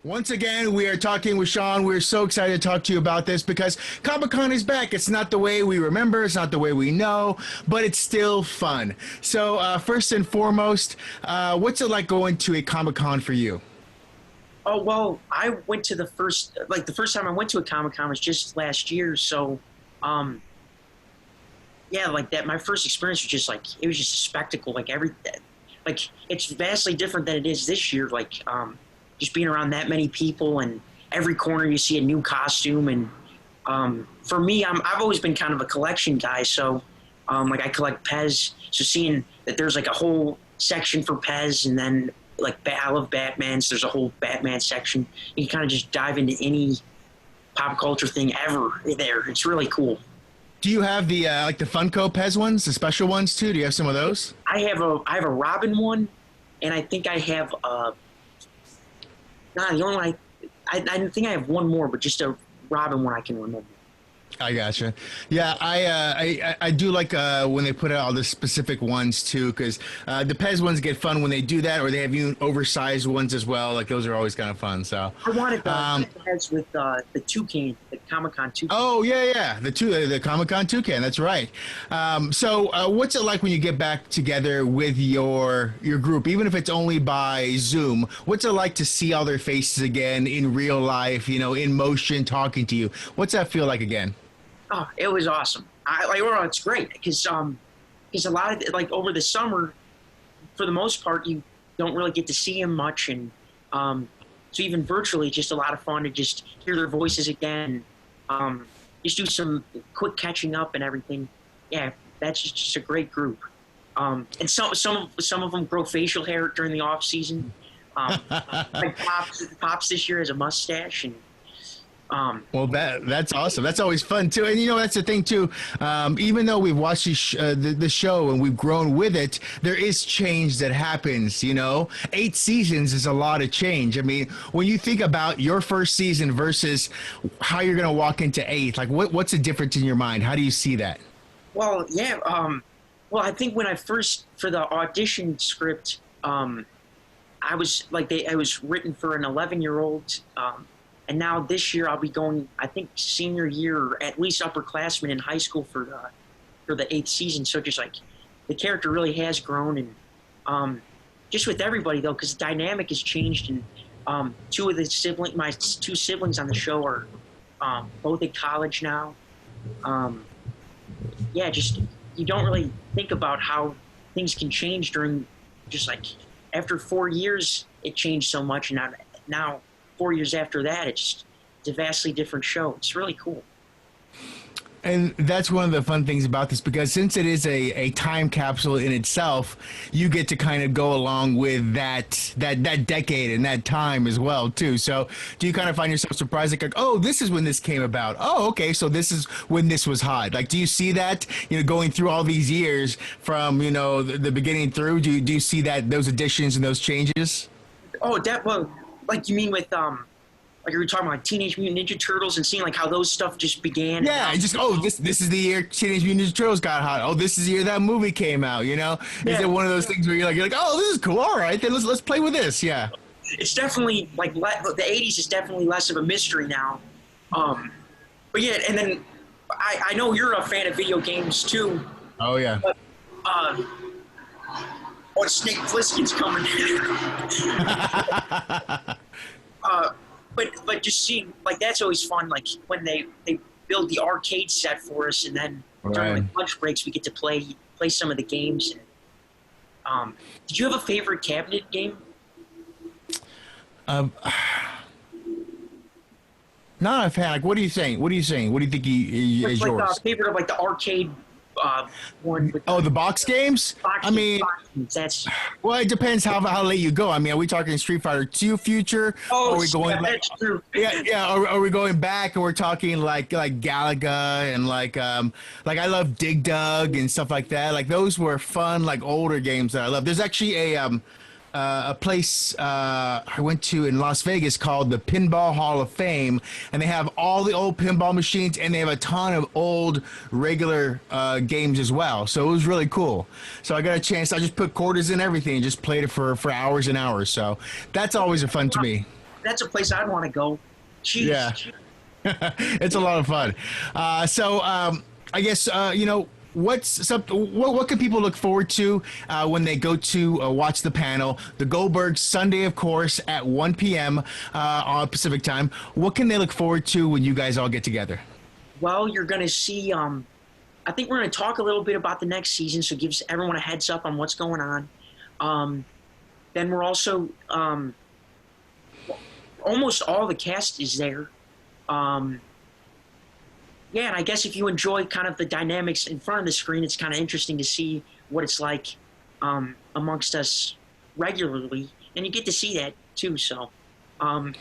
Once again, we are talking with Sean. We're so excited to talk to you about this because Comic-Con is back. It's not the way we remember, it's not the way we know, but it's still fun. So, first and foremost, what's it like going to a Comic-Con for you? Oh well, I went to the first time I went to a Comic Con was just last year. So, um, yeah, like that. My first experience was just like it was just a spectacle. Like it's vastly different than it is this year. Just being around that many people and every corner you see a new costume. And for me, I've always been kind of a collection guy. So, like I collect Pez. So seeing that there's like a whole section for Pez, and then I love Batman. So there's a whole Batman section. You can kind of just dive into any pop culture thing ever there. It's really cool. Do you have the like the Funko Pez ones, the special ones too? Do you have some of those? I have a Robin one, and I think I have the only one I think I have one more, but just a Robin one I can remember. I gotcha. Yeah, I do like when they put out all the specific ones too, because the Pez ones get fun when they do that, or they have even oversized ones as well. Like those are always kind of fun. So I wanted the Pez with the toucan, the Comic Con toucan. oh yeah, the Comic Con toucan. That's right. What's it like when you get back together with your group, even if it's only by Zoom? What's it like to see all their faces again in real life? You know, in motion, talking to you. What's that feel like again? Oh, it was awesome. It's great because a lot of over the summer, for the most part, you don't really get to see them much, and so even virtually, just a lot of fun to just hear their voices again. Just do some quick catching up and everything. Yeah, that's just a great group. And some of them grow facial hair during the off season. Like Pops this year has a mustache, and Well, that's awesome. That's always fun too. And you know, that's the thing too. Even though we've watched the show and we've grown with it, there is change that happens. You know, 8 seasons is a lot of change. I mean, when you think about your first season versus how you're going to walk into eighth, like what's the difference in your mind? How do you see that? well, yeah. Well, I think when I first for the audition script, I was written for an 11-year-old. And now this year I'll be going, I think senior year, or at least upperclassmen in high school for the 8th season. So just like the character really has grown, and just with everybody though, because the dynamic has changed. And my two siblings on the show are both at college now. Yeah, just you don't really think about how things can change during just like after 4 years it changed so much, and now 4 years after that, it's a vastly different show. It's really cool. And that's one of the fun things about this, because since it is a time capsule in itself, you get to kind of go along with that decade and that time as well too. So do you kind of find yourself surprised, like oh, this is when this came about? Oh, okay, so this is when this was hot. Like, do you see that, you know, going through all these years from, you know, the beginning through? Do you see that, those additions and those changes? Oh, that well, like you mean with like you were talking about like Teenage Mutant Ninja Turtles and seeing like how those stuff just began. Yeah, it's just this is the year Teenage Mutant Ninja Turtles got hot. Oh, this is the year that movie came out. You know, is it one of those things where you're like oh, this is cool. All right, then let's play with this. Yeah, it's definitely like the '80s is definitely less of a mystery now. But yeah, and then I know you're a fan of video games too. Oh yeah. But, Snake Plissken's coming. But just seeing like that's always fun. Like when they build the arcade set for us, and then during like lunch breaks we get to play some of the games. Did you have a favorite cabinet game? Um, Not a fan. Like, what are you saying? What are you saying? What do you think is Like yours? favorite of like the arcade one. With Oh, the box games? I mean, box games, that's well, it depends how late you go. I mean, are we talking Street Fighter 2 future? oh, Or are we going yeah, like, that's true. yeah. Are we going back and we're talking like Galaga and like I love Dig Dug and stuff like that. Like those were fun, like older games that I love. There's actually a place I went to in Las Vegas called the Pinball Hall of Fame, and they have all the old pinball machines, and they have a ton of old regular games as well. So it was really cool. So I got a chance. I just put quarters in everything and just played it for hours and hours. So that's always a fun to me. that's a place I'd want to go. Jeez. Yeah. It's a lot of fun. I guess what can people look forward to when they go to watch the panel? The Goldbergs Sunday, of course, at 1 p.m. On Pacific time. What can they look forward to when you guys all get together? Well, you're going to see. I think we're going to talk a little bit about the next season, so it gives everyone a heads up on what's going on. Then we're also almost all the cast is there. Yeah, and I guess if you enjoy kind of the dynamics in front of the screen, it's kind of interesting to see what it's like amongst us regularly, and you get to see that too. So, and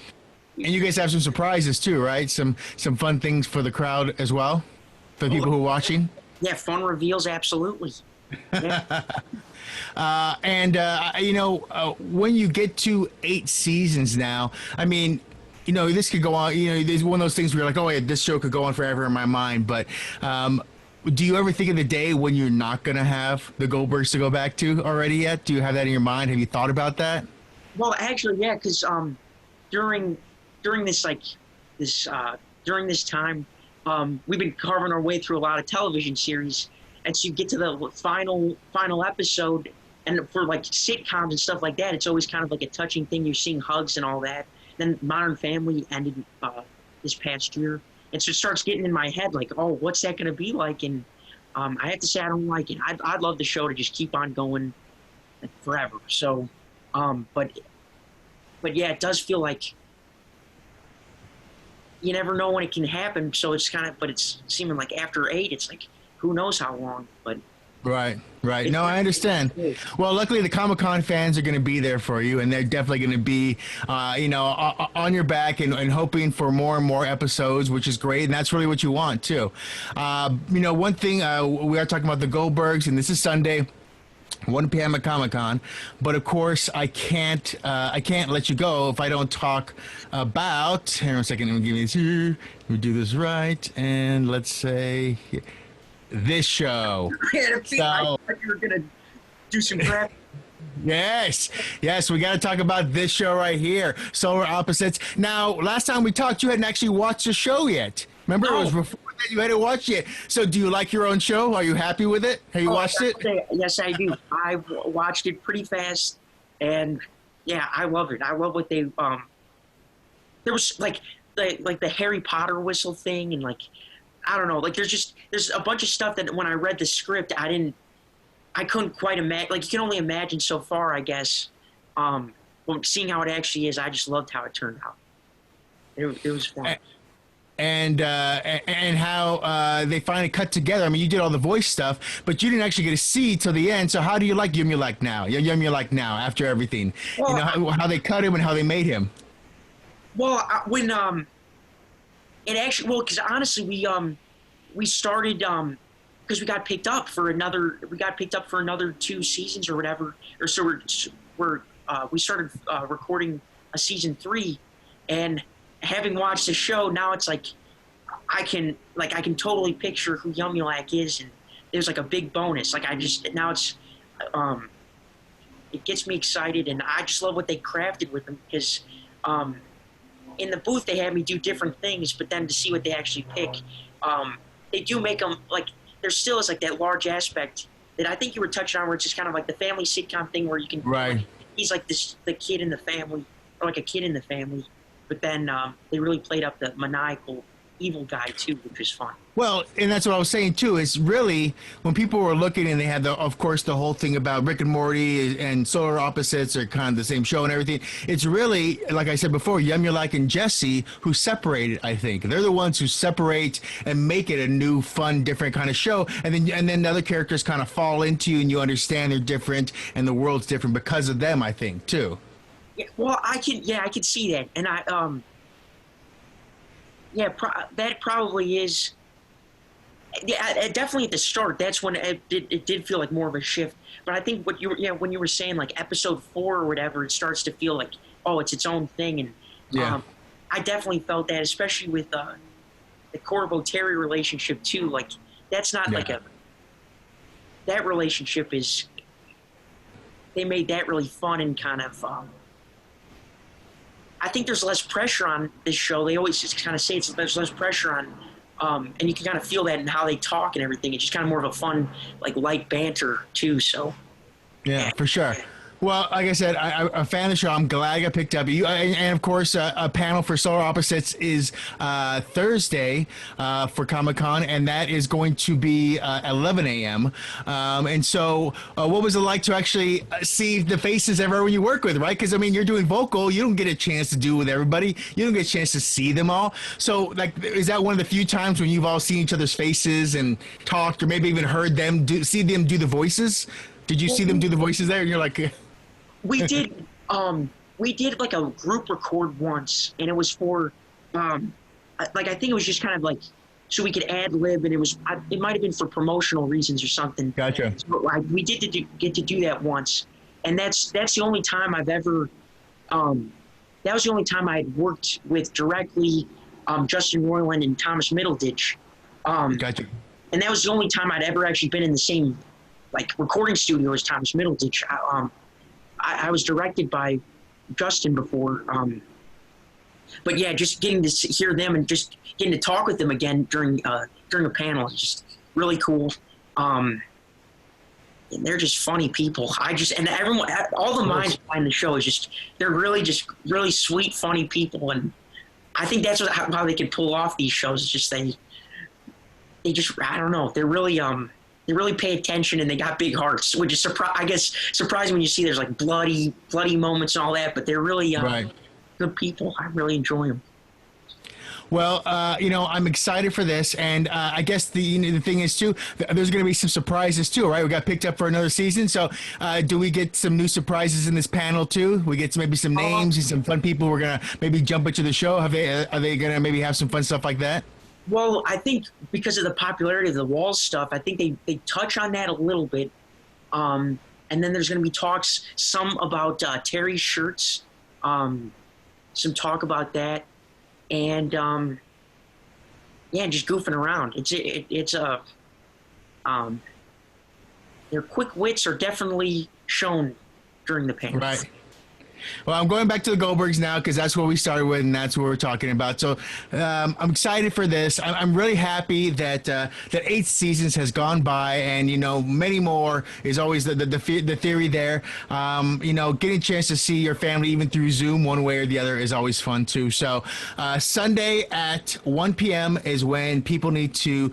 you guys have some surprises too, right? Some fun things for the crowd as well, for the people who are watching. Yeah, fun reveals, absolutely. Yeah. When you get to 8 seasons now, I mean, this could go on. There's one of those things where you're like, oh, yeah, this show could go on forever in my mind. But do you ever think of the day when you're not going to have the Goldbergs to go back to already yet? Do you have that in your mind? Have you thought about that? Well, actually, yeah, because during this during this time, we've been carving our way through a lot of television series, and so you get to the final episode, and for like sitcoms and stuff like that, it's always kind of like a touching thing. You're seeing hugs and all that. Then Modern Family ended this past year, and so it starts getting in my head like, oh, what's that going to be like? And I have to say I don't like it. I'd love the show to just keep on going forever. So, but yeah, it does feel like you never know when it can happen. So it's but it's seeming like after 8, it's like who knows how long. But Right. No, I understand. Well, luckily the Comic-Con fans are going to be there for you, and they're definitely going to be, on your back and hoping for more and more episodes, which is great, and that's really what you want too. One thing we are talking about the Goldbergs, and this is Sunday. 1 p.m. at Comic-Con, but of course I can't let you go if I don't talk about. Here in a second, let me give you this here. Let me do this right, and let's say. This show. I thought you were gonna do some crap. Yes, we got to talk about this show right here, Solar Opposites. Now, last time we talked, you hadn't actually watched the show yet. Remember, It was before that you hadn't watched it. So, do you like your own show? Are you happy with it? Have you watched it? Yes, I do. I watched it pretty fast, and yeah, I love it. I love what they there was like the Harry Potter whistle thing, and like. I don't know. Like, there's a bunch of stuff that when I read the script, I couldn't quite imagine. Like, you can only imagine so far, I guess. Well, seeing how it actually is, I just loved how it turned out. It was fun. And how they finally cut together. I mean, you did all the voice stuff, but you didn't actually get to see till the end. So how do you like Yum-You-Like now? Yum-You-Like now after everything. Well, how they cut him and how they made him. Well, when it actually, well, because honestly, we started because we got picked up for another 2 seasons or whatever, or so we started recording a season 3, and having watched the show, now it's like I can totally picture who Yum-You-Like is, and there's like a big bonus. Like now it's it gets me excited, and I just love what they crafted with him because. In the booth, they had me do different things, but then to see what they actually pick, they do make them like there still is like that large aspect that I think you were touching on, where it's just kind of like the family sitcom thing where you can right. He's like the kid in the family, or like a kid in the family, but then they really played up the maniacal evil guy too, which was fun. Well, and that's what I was saying too, is really when people were looking and they had of course the whole thing about Rick and Morty and Solar Opposites are kind of the same show and everything. It's really, like I said before, Yum-You-Like and Jesse who separated, I think. They're the ones who separate and make it a new, fun, different kind of show. And then the other characters kind of fall into you and you understand they're different and the world's different because of them, I think, too. Yeah, well, I can see that. And that probably is. Yeah, definitely at the start. That's when it did feel like more of a shift. But I think when you were saying like episode 4 or whatever, it starts to feel like it's its own thing. And I definitely felt that, especially with the Corvo Terry relationship too. Like that's not like that relationship is. They made that really fun and kind of I think there's less pressure on this show. They always just kind of say there's less pressure on, and you can kind of feel that in how they talk and everything. It's just kind of more of a fun, like light banter too. So Yeah, for sure. Well, like I said, I'm a fan of the show. I'm glad I got picked up. And of course, a panel for Solar Opposites is Thursday for Comic-Con, and that is going to be 11 a.m. And so, what was it like to actually see the faces of everyone you work with, right? Because, I mean, you're doing vocal. You don't get a chance to do with everybody. You don't get a chance to see them all. So, like, is that one of the few times when you've all seen each other's faces and talked or maybe even heard them see them do the voices? Did you see them do the voices there? And you're like... we did like a group record once, and it was for I think it was just kind of like so we could ad lib, and it might have been for promotional reasons or something. Gotcha. So, we did get to do that once, and that's the only time I've ever that was the only time I had worked with directly Justin Roiland and Thomas Middleditch. Gotcha. And that was the only time I'd ever actually been in the same like recording studio as Thomas Middleditch. I was directed by Justin before, but yeah, just getting to hear them and just getting to talk with them again during a panel is just really cool. And they're just funny people. And everyone, all the minds behind the show is they're really sweet, funny people, and I think that's how they can pull off these shows. It's just they just I don't know, they're really they really pay attention, and they got big hearts, which is surprising when you see there's like bloody moments and all that, but they're really good people. I really enjoy them. Well, I'm excited for this, and I guess the thing is too, there's going to be some surprises too, right? We got picked up for another season, so do we get some new surprises in this panel too? We get maybe some names and some fun people. We're gonna maybe jump into the show. Are they gonna maybe have some fun stuff like that? Well, I think because of the popularity of the Walls stuff, I think they touch on that a little bit. And then there's going to be talks, some about Terry's shirts, some talk about that, and just goofing around. Their quick wits are definitely shown during the panel. Right. Well, I'm going back to the Goldbergs now because that's what we started with, and that's what we're talking about. So I'm excited for this. I'm really happy that 8 seasons has gone by, and many more is always the theory there. Getting a chance to see your family even through Zoom one way or the other is always fun too. So Sunday at 1 p.m. is when people need to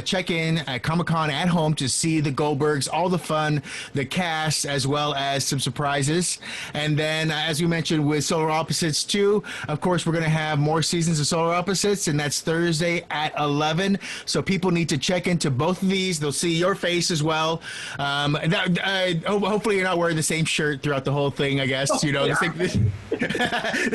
check in at Comic-Con at home to see the Goldbergs, all the fun, the cast, as well as some surprises, and then. As we mentioned with Solar Opposites 2, of course, we're going to have more seasons of Solar Opposites, and that's Thursday at 11. So people need to check into both of these. They'll see your face as well. Hopefully you're not wearing the same shirt throughout the whole thing, I guess. The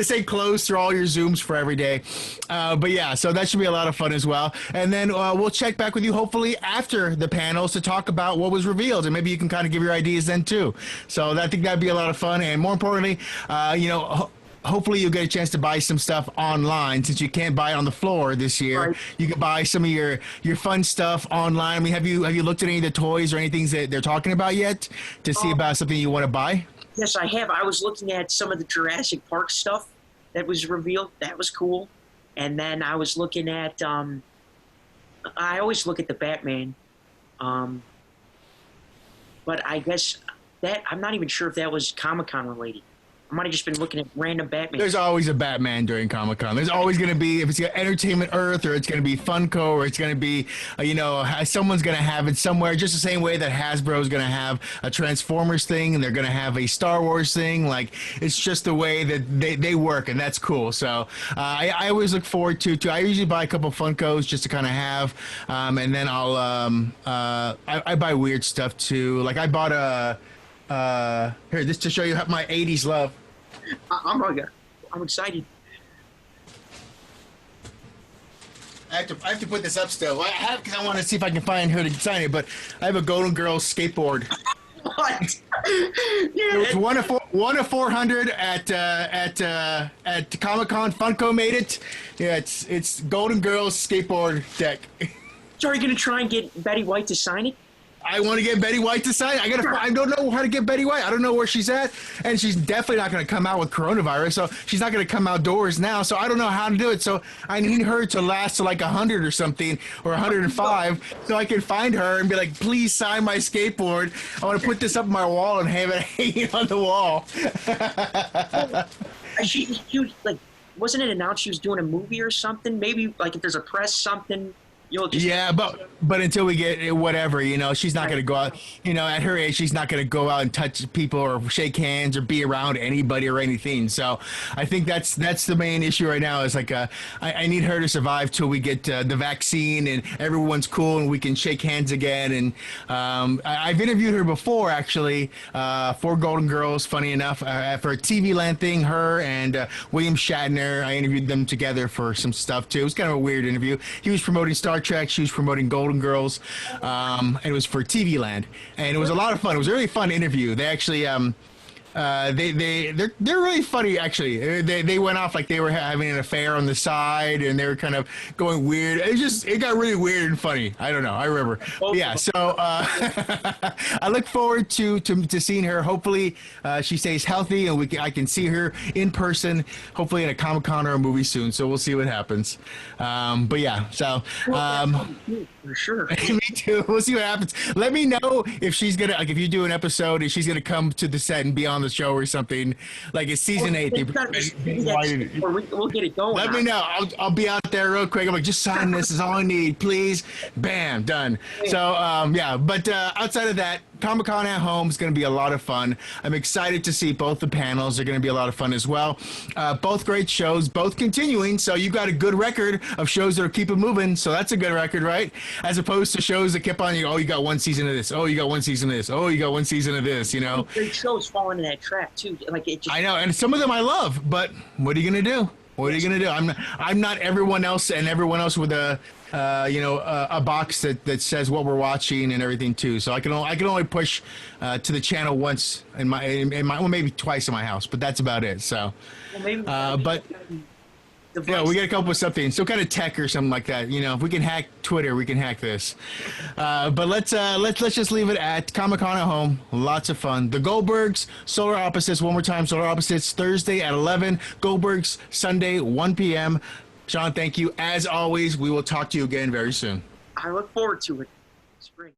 same clothes through all your Zooms for every day. But yeah, so that should be a lot of fun as well. And then we'll check back with you hopefully after the panels to talk about what was revealed, and maybe you can kind of give your ideas then too. So I think that'd be a lot of fun, and more importantly, hopefully you'll get a chance to buy some stuff online since you can't buy it on the floor this year. Right. You can buy some of your fun stuff online. I mean, have you looked at any of the toys or any things that they're talking about yet to see about something you want to buy? Yes, I have. I was looking at some of the Jurassic Park stuff that was revealed. That was cool. And then I was looking at I always look at the Batman. But I guess that I'm not even sure if that was Comic-Con related. I might have just been looking at random Batman. There's always a Batman during Comic-Con. There's always going to be, if it's Entertainment Earth or it's going to be Funko or it's going to be, someone's going to have it somewhere. Just the same way that Hasbro is going to have a Transformers thing and they're going to have a Star Wars thing. Like, it's just the way that they work, and that's cool. So I always look forward to. I usually buy a couple Funkos just to kind of have, and then I buy weird stuff too. Like I bought here, just to show you my 80s love. I'm excited. I have to put this up still. I have because I want to see if I can find her to sign it, but I have a Golden Girls skateboard. What? It was one of 400 at Comic-Con. Funko made it. Yeah, it's Golden Girls skateboard deck. So are you going to try and get Betty White to sign it? I want to get Betty White to sign. I don't know how to get Betty White. I don't know where she's at, and she's definitely not going to come out with coronavirus. So she's not going to come outdoors now. So I don't know how to do it. So I need her to last to like 100 or something, or 105, so I can find her and be like, please sign my skateboard. I want to put this up on my wall and have it hanging on the wall. She like, wasn't it announced she was doing a movie or something? Maybe like if there's a press something. You'll just Yeah, but until we get whatever, she's not going to go out. At her age, she's not going to go out and touch people or shake hands or be around anybody or anything. So I think that's the main issue right now. Is like I need her to survive till we get the vaccine and everyone's cool and we can shake hands again. And I've interviewed her before, actually, for Golden Girls. Funny enough, for a TV Land thing, her and William Shatner. I interviewed them together for some stuff too. It was kind of a weird interview. He was promoting Star Trek, she was promoting Golden Girls, and it was for TV Land, and it was a lot of fun. It was a really fun interview. They actually they're really funny, actually. They went off like they were having an affair on the side, and they were kind of going weird. It got really weird and funny. I don't know, I remember. But yeah, so I look forward to seeing her. Hopefully she stays healthy and I can see her in person, hopefully in a Comic-Con or a movie soon. So we'll see what happens. But yeah, so for sure. Me too. We'll see what happens. Let me know if she's gonna, like, if you do an episode, if she's gonna come to the set and be on the show or something. Like it's season 8. We'll get it going. Let me know. I'll be out there real quick. I'm like, just sign this. Is all I need, please. Bam, done. So yeah, but outside of that, Comic-Con at home is going to be a lot of fun. I'm excited to see both the panels. They're going to be a lot of fun as well. Both great shows, both continuing. So you got a good record of shows that are keeping moving. So that's a good record, right? As opposed to shows that kept on you. Oh, you got one season of this. Oh, you got one season of this. Oh, you got one season of this. Great shows fall into that trap too. Like it. I know, and some of them I love, but what are you going to do? What are you gonna do? I'm not everyone else, and everyone else with a box that says what we're watching and everything too. So I can only push to the channel once in my well, maybe twice in my house, but that's about it. So, well, maybe, but. Yeah, we got to come up with something, some kind of tech or something like that. If we can hack Twitter, we can hack this. But let's just leave it at Comic-Con at home. Lots of fun. The Goldbergs, Solar Opposites. One more time, Solar Opposites Thursday at 11. Goldbergs Sunday 1 p.m. Sean, thank you as always. We will talk to you again very soon. I look forward to it. Spring.